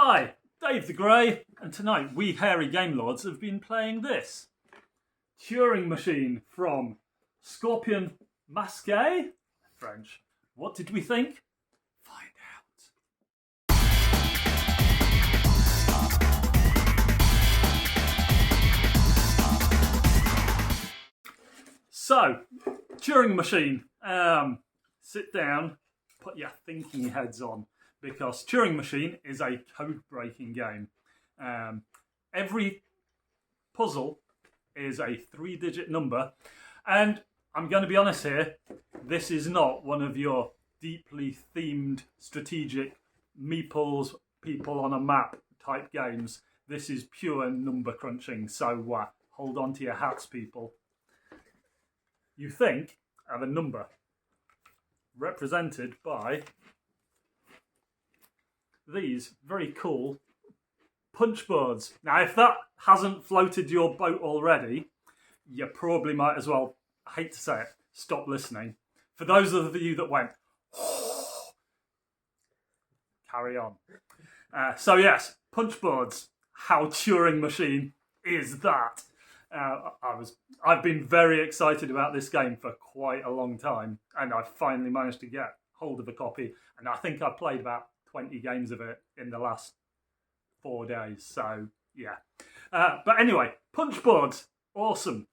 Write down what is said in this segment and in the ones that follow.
Hi, Dave the Grey, and tonight we hairy game lords have been playing this Turing machine from Scorpion Masqué, French. What did we think? Find out. So, Turing machine. Sit down, put your thinking heads on, because Turing machine is a code-breaking game. Every puzzle is a 3-digit number, and I'm going to be honest here, this is not one of your deeply themed strategic meeples, people on a map type games. This is pure number crunching, so hold on to your hats, people. You think of a number represented by these very cool punch boards. Now, if that hasn't floated your boat already, you probably might as well, I hate to say it, stop listening. For those of you that went, carry on. So yes, punch boards. How Turing machine is that? I've been very excited about this game for quite a long time, and I've finally managed to get hold of a copy, and I think I've played about 20 games of it in the last 4 days, so yeah. But anyway, punch boards, awesome.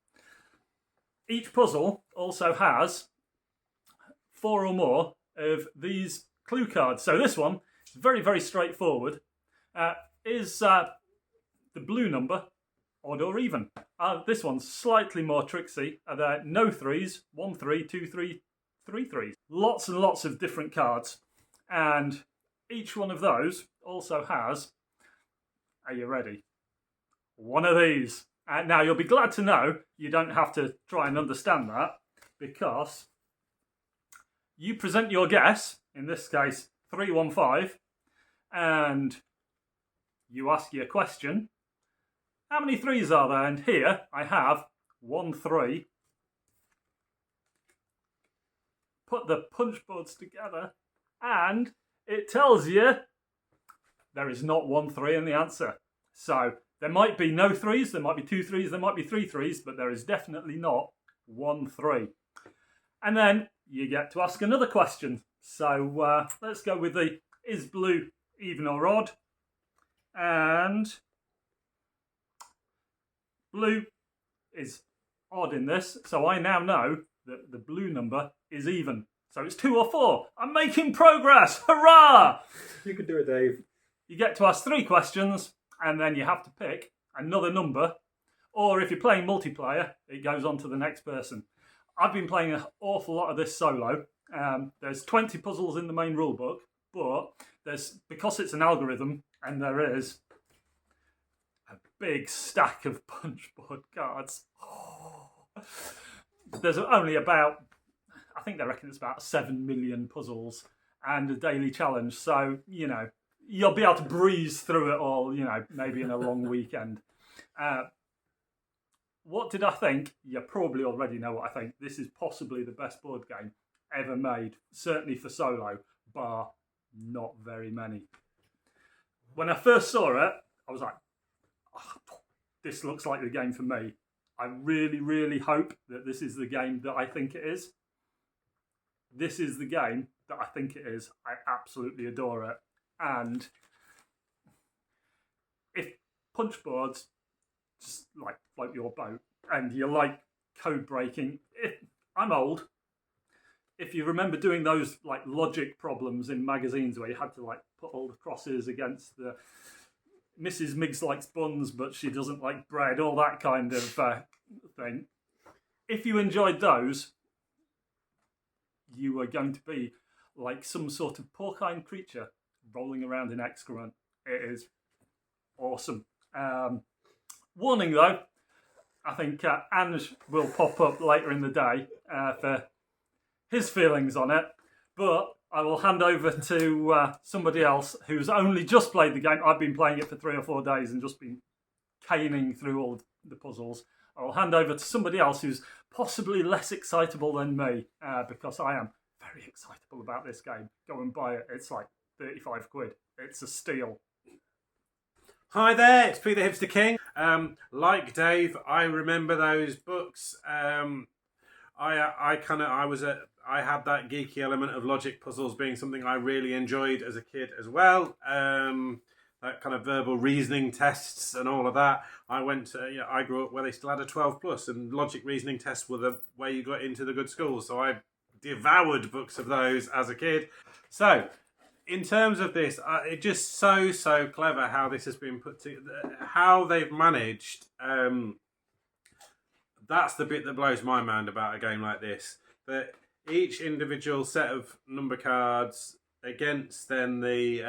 Each puzzle also has 4 or more of these clue cards. So this one is very, very straightforward. Is the blue number odd or even? This one's slightly more tricksy. There are no 3s, 1 3, 2 3, 3 3s. Lots and lots of different cards, and each one of those also has, are you ready? One of these. Now, you'll be glad to know you don't have to try and understand that, because you present your guess, in this case 315, and you ask your question. How many 3s are there? And here I have 1 3. Put the punch boards together, and it tells you there is not 1 3 in the answer. So there might be no 3s, there might be 2 3s, there might be 3 3s, but there is definitely not 1 3. And then you get to ask another question. So let's go with the, is blue even or odd? And blue is odd in this, so I now know that the blue number is even. So it's 2 or 4. I'm making progress! Hurrah! You can do it, Dave. You get to ask 3 questions, and then you have to pick another number. Or if you're playing multiplayer, it goes on to the next person. I've been playing an awful lot of this solo. There's 20 puzzles in the main rulebook, but because it's an algorithm, and there is a big stack of punch board cards. There's only about, I think they reckon it's about 7 million puzzles and a daily challenge. So, you know, you'll be able to breeze through it all, you know, maybe in a long weekend. What did I think? You probably already know what I think. This is possibly the best board game ever made, certainly for solo, bar not very many. When I first saw it, I was like, oh, this looks like the game for me. I really, really hope that this is the game that I think it is. This is the game that I think it is. I absolutely adore it. And if punch boards just like float your boat and you like code breaking, I'm old. If you remember doing those like logic problems in magazines where you had to like put all the crosses against the Mrs. Miggs likes buns, but she doesn't like bread, all that kind of thing. If you enjoyed those, you are going to be like some sort of porcine creature rolling around in excrement. It is awesome. Warning though, I think Ange will pop up later in the day for his feelings on it, but I will hand over to somebody else who's only just played the game. I've been playing it for 3 or 4 days and just been caning through all the puzzles. I'll hand over to somebody else who's possibly less excitable than me, because I am very excitable about this game. Go and buy it. It's like 35 quid. It's a steal. Hi there, it's Pete the Hipster King. Like Dave, I remember those books. I had that geeky element of logic puzzles being something I really enjoyed as a kid as well. That kind of verbal reasoning tests and all of that. I grew up where they still had a 12 plus, and logic reasoning tests were the way you got into the good schools. So I devoured books of those as a kid. So in terms of this, it's just so clever how this has been put together, how they've managed. That's the bit that blows my mind about a game like this. That each individual set of number cards against then the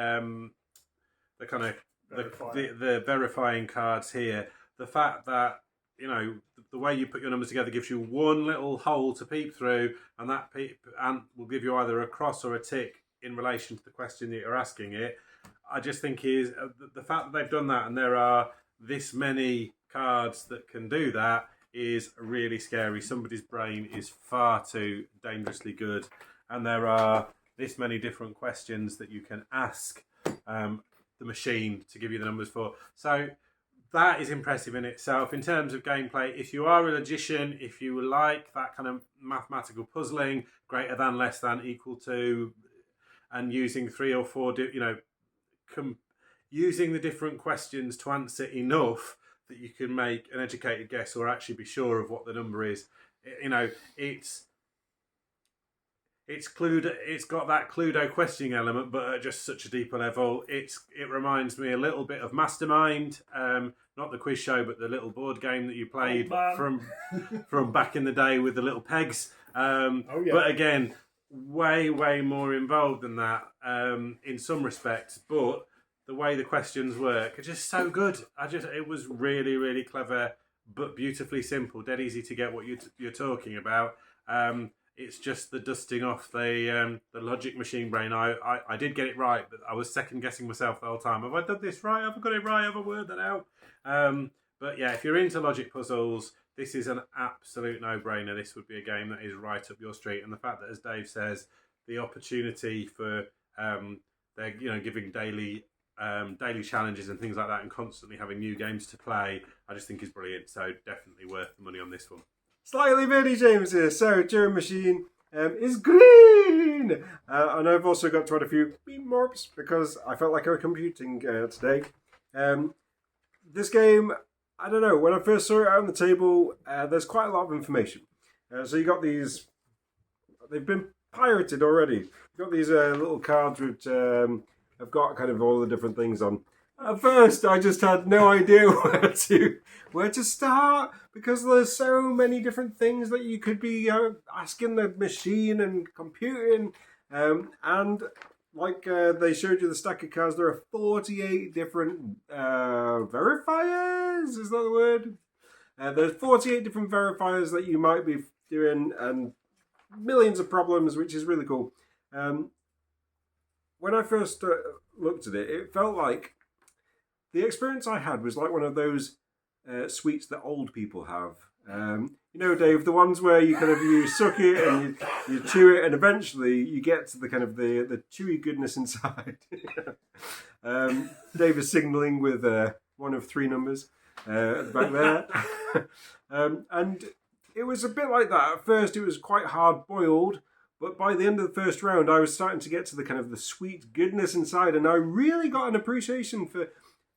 kind of the verifying cards here. The fact that the way you put your numbers together gives you one little hole to peep through, and that will give you either a cross or a tick in relation to the question that you're asking it. I just think is the fact that they've done that, and there are this many cards that can do that, is really scary. Somebody's brain is far too dangerously good, and there are this many different questions that you can ask the machine to give you the numbers for. So that is impressive in itself. In terms of gameplay, if you are a logician, if you like that kind of mathematical puzzling, greater than, less than, equal to, and using 3 or 4, using the different questions to answer enough that you can make an educated guess or actually be sure of what the number is. It's got that Cluedo questioning element, but at just such a deeper level. It reminds me a little bit of Mastermind, not the quiz show, but the little board game that you played from back in the day with the little pegs. But again, way more involved than that in some respects. But the way the questions work are just so good. It was really clever, but beautifully simple. Dead easy to get what you're talking about. It's just the dusting off the logic machine brain. I did get it right, but I was second guessing myself the whole time. Have I done this right? Have I got it right? Have I worked that out? But yeah, if you're into logic puzzles, this is an absolute no-brainer. This would be a game that is right up your street. And the fact that, as Dave says, the opportunity for they're giving daily challenges and things like that, and constantly having new games to play, I just think is brilliant. So definitely worth the money on this one. Slightly Vinny James here. So Turing Machine is green, and I've also got to add a few beep morps because I felt like I was computing today. This game, I don't know, when I first saw it out on the table, there's quite a lot of information. So you got these, they've been pirated already. You've got these little cards which have got kind of all the different things on. At first, I just had no idea where to start, because there's so many different things that you could be asking the machine and computing. And like they showed you the stack of cards, there are 48 different verifiers. Is that the word? There's 48 different verifiers that you might be doing, and millions of problems, which is really cool. When I first looked at it, it felt like the experience I had was like one of those sweets that old people have. Dave, the ones where you kind of you suck it and you chew it, and eventually you get to the kind of the chewy goodness inside. Dave is signalling with one of 3 numbers at the back there, and it was a bit like that. At first, it was quite hard boiled. But by the end of the first round, I was starting to get to the kind of the sweet goodness inside, and I really got an appreciation for,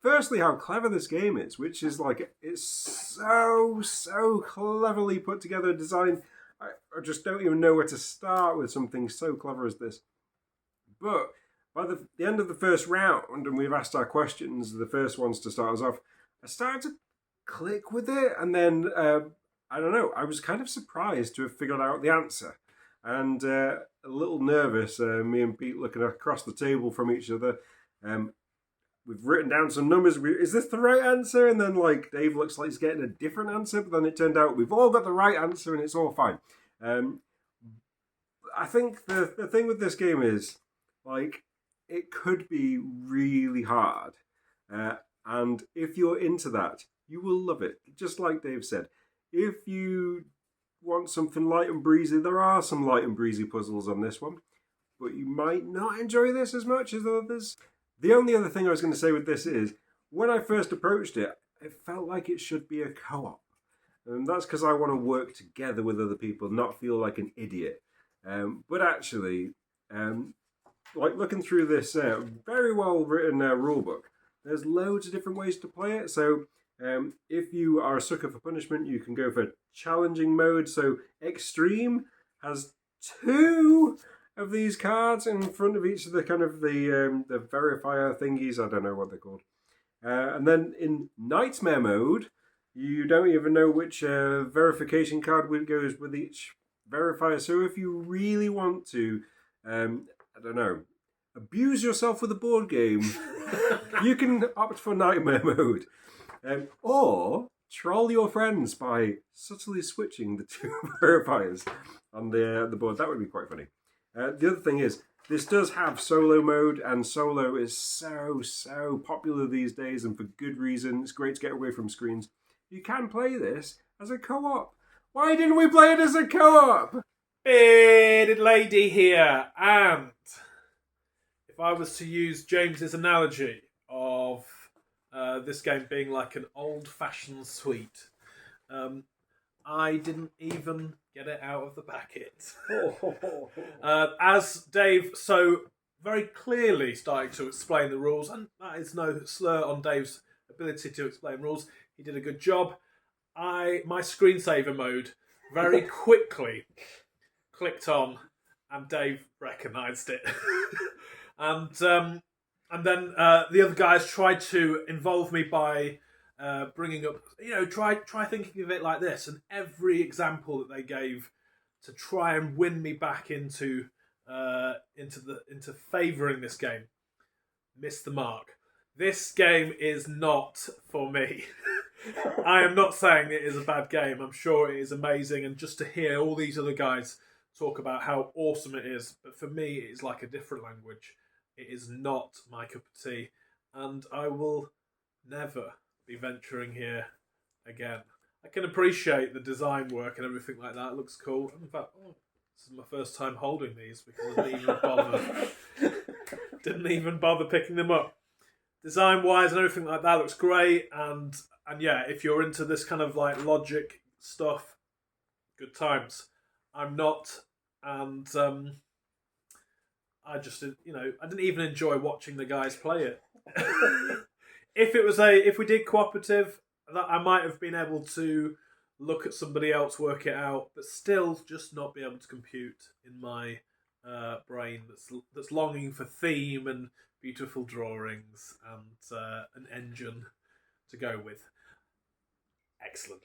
firstly, how clever this game is, which is like, it's so cleverly put together, designed. I just don't even know where to start with something so clever as this. But by the end of the first round, and we've asked our questions, the first ones to start us off, I started to click with it, and then, I don't know, I was kind of surprised to have figured out the answer. And a little nervous, me and Pete looking across the table from each other. We've written down some numbers. Is this the right answer? And then like Dave looks like he's getting a different answer, but then it turned out we've all got the right answer and it's all fine. I think the thing with this game is, like, it could be really hard. And if you're into that, you will love it. Just like Dave said, if you want something light and breezy, there are some light and breezy puzzles on this one, but you might not enjoy this as much as others. The only other thing I was going to say with this is, when I first approached it, it felt like it should be a co-op. And that's because I want to work together with other people, not feel like an idiot. But actually, like looking through this very well written rule book, there's loads of different ways to play it. So if you are a sucker for punishment, you can go for challenging mode. So extreme has 2 of these cards in front of each of the kind of the verifier thingies. I don't know what they're called. And then in nightmare mode, you don't even know which verification card goes with each verifier. So if you really want to, I don't know, abuse yourself with a board game, you can opt for nightmare mode. Or troll your friends by subtly switching the 2 verifiers on the board. That would be quite funny. The other thing is, this does have solo mode, and solo is so popular these days, and for good reason. It's great to get away from screens. You can play this as a co-op. Why didn't we play it as a co-op? Bearded lady here, and if I was to use James's analogy of this game being like an old-fashioned sweet, I didn't even get it out of the packet. As Dave so very clearly started to explain the rules, and that is no slur on Dave's ability to explain rules. He did a good job. My screensaver mode very quickly clicked on, and Dave recognised it. and then the other guys tried to involve me by bringing up, try thinking of it like this, and every example that they gave to try and win me back into favouring this game missed the mark. This game is not for me. I am not saying it is a bad game. I'm sure it is amazing, and just to hear all these other guys talk about how awesome it is, but for me it is like a different language. It is not my cup of tea, and I will never be venturing here again. I can appreciate the design work and everything like that. It looks cool. In fact, this is my first time holding these because I didn't even bother picking them up. Design wise and everything like that looks great, and yeah, if you're into this kind of like logic stuff, good times. I'm not, and I just, I didn't even enjoy watching the guys play it. If we did cooperative, that I might have been able to look at somebody else work it out, but still just not be able to compute in my brain that's longing for theme and beautiful drawings and an engine to go with. Excellent.